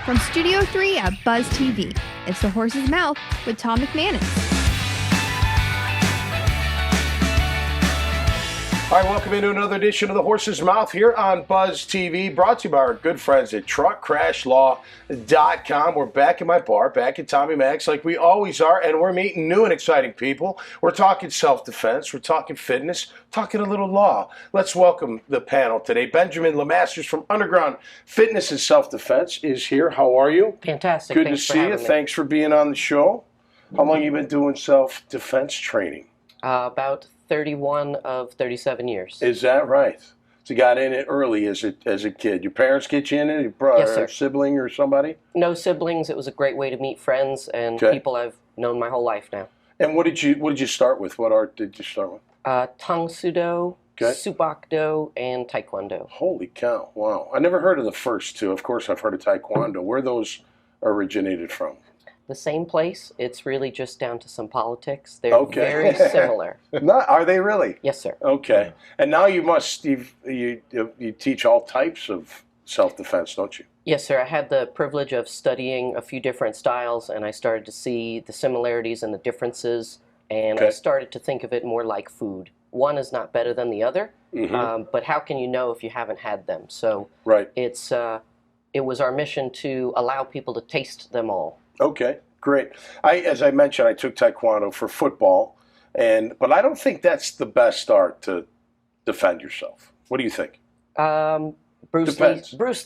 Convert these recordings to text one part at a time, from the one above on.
From Studio 3 at Buzz TV, it's The Horse's Mouth with Tom McManus. All right, welcome into another edition of The Horse's Mouth here on Buzz TV, brought to you by our good friends at TruckCrashLaw.com. We're back in my bar, back at Tommy Mac's like we always are, and we're meeting new and exciting people. We're talking self-defense, we're talking fitness, talking a little law. Let's welcome the panel today. Benjamin LaMasters from Underground Fitness and Self-Defense is here. How are you? Fantastic. Good to see you. Thanks for being on the show. How long have you been doing self-defense training? About 31 of 37 years. Is that right? So you got in it early as a kid. Your parents get you in it? Your brother, Yes, sir. or sibling or somebody? No siblings. It was a great way to meet friends and people I've known my whole life now. And what did you start with? What art did you start with? Tang Soo Do, Subak Do, and Taekwondo. Holy cow. Wow. I never heard of the first two. Of course, I've heard of Taekwondo. Where those originated from? The same place. It's really just down to some politics. They're very similar. Are they really? Yes, sir. Okay. And now you teach all types of self-defense, don't you? Yes, sir. I had the privilege of studying a few different styles, and I started to see the similarities and the differences, and I started to think of it more like food. One is not better than the other, but how can you know if you haven't had them? So it was our mission to allow people to taste them all. Okay, great. As I mentioned, I took Taekwondo for football, but I don't think that's the best art to defend yourself. What do you think? Bruce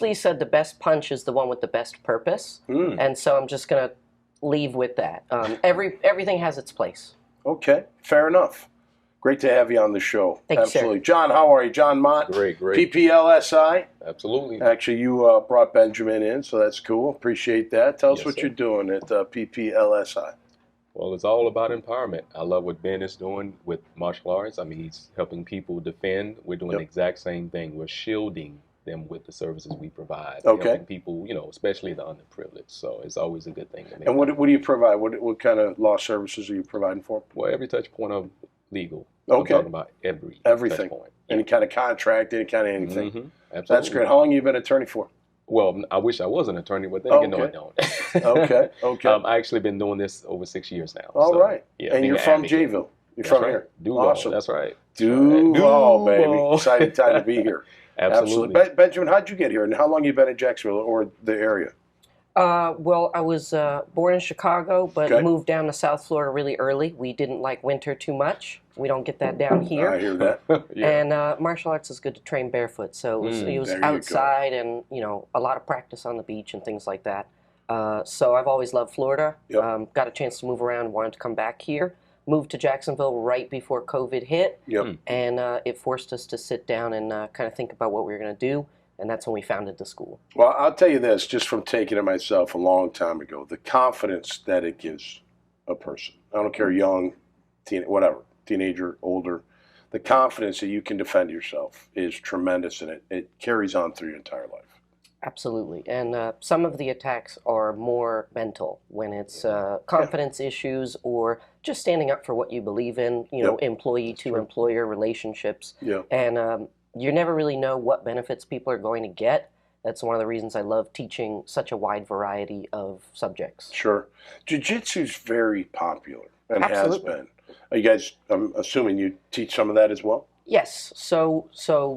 Lee said the best punch is the one with the best purpose, and so I'm just going to leave with that. Everything has its place. Okay, fair enough. Great to have you on the show. Thank Absolutely. You, sir. John, how are you? John Mott. Great. PPLSI. Absolutely. Actually, you brought Benjamin in, so that's cool. Appreciate that. Tell us what you're doing at PPLSI. Well, it's all about empowerment. I love what Ben is doing with martial arts. I mean, he's helping people defend. We're doing the exact same thing. We're shielding them with the services we provide. Helping people, especially the underprivileged. So it's always a good thing. And what do you provide? What kind of law services are you providing for? Well, every touch point of legal. I'm talking about everything. Touch point. Any kind of contract, any kind of anything. Absolutely. That's great. How long have you been an attorney for? Well, I wish I was an attorney, but then again, no, I don't. Okay. I've actually been doing this over 6 years now. All right. Yeah, and you're from Jayville. You're from here. Duval. Awesome. That's right. Duval, baby. Exciting time to be here. Absolutely. Benjamin, how'd you get here? And how long have you been in Jacksonville or the area? Well, I was born in Chicago, but moved down to South Florida really early. We didn't like winter too much. We don't get that down here. I hear that. And martial arts is good to train barefoot. So it was outside and, a lot of practice on the beach and things like that. So I've always loved Florida. Got a chance to move around, wanted to come back here. Moved to Jacksonville right before COVID hit. And it forced us to sit down and kind of think about what we were going to do. And that's when we founded the school. Well, I'll tell you this, just from taking it myself a long time ago, the confidence that it gives a person, I don't care, young, teenager, older, the confidence that you can defend yourself is tremendous, and it carries on through your entire life. Absolutely. And some of the attacks are more mental when it's confidence issues or just standing up for what you believe in, employee to employer relationships. And you never really know what benefits people are going to get. That's one of the reasons I love teaching such a wide variety of subjects. Sure. Jiu-jitsu's very popular and has been. Are you guys, I'm assuming you teach some of that as well? Yes. So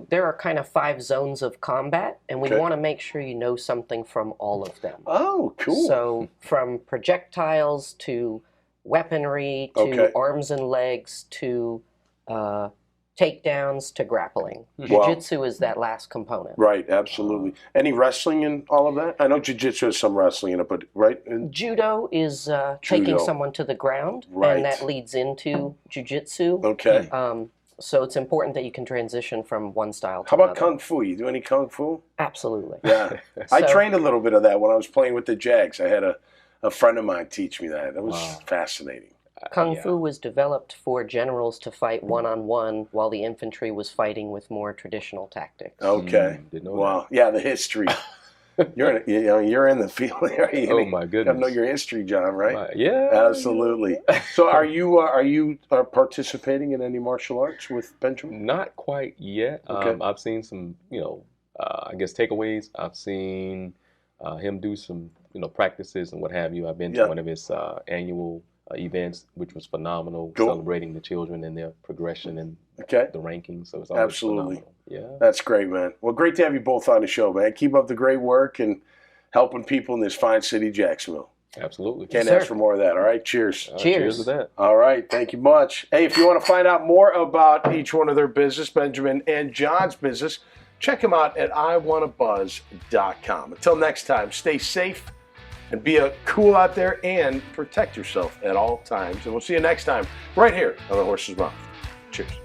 there are kind of 5 zones of combat, and we want to make sure you know something from all of them. Oh, cool. So from projectiles to weaponry to arms and legs to takedowns to grappling. Jiu-jitsu is that last component. Right, absolutely. Any wrestling in all of that? I know jiu-jitsu has some wrestling in it, but Judo is taking someone to the ground, and that leads into jiu-jitsu. Okay. So it's important that you can transition from one style to another. How about Kung Fu? You do any Kung Fu? Absolutely. Yeah. I trained a little bit of that when I was playing with the Jags. I had a friend of mine teach me that. That was fascinating. Kung Fu was developed for generals to fight one-on-one while the infantry was fighting with more traditional tactics. Okay. Wow. Yeah, the history. You're in the field there. Oh my goodness! You gotta know your history, John. Right? Yeah. Absolutely. So, are you participating in any martial arts with Benjamin? Not quite yet. I've seen some, I guess takeaways. I've seen him do some practices and what have you. I've been to one of his annual events, which was phenomenal, celebrating the children and their progression and the rankings. So it's always phenomenal. Yeah, that's great, man. Well, great to have you both on the show, man. Keep up the great work and helping people in this fine city, Jacksonville. Absolutely. Can't ask for more of that. All right, cheers. Cheers to that. All right, thank you much. Hey, if you want to find out more about each one of their business, Benjamin and John's business, check them out at iwantabuzz.com. Until next time, stay safe and be cool out there and protect yourself at all times. And we'll see you next time right here on The Horse's Mouth. Cheers.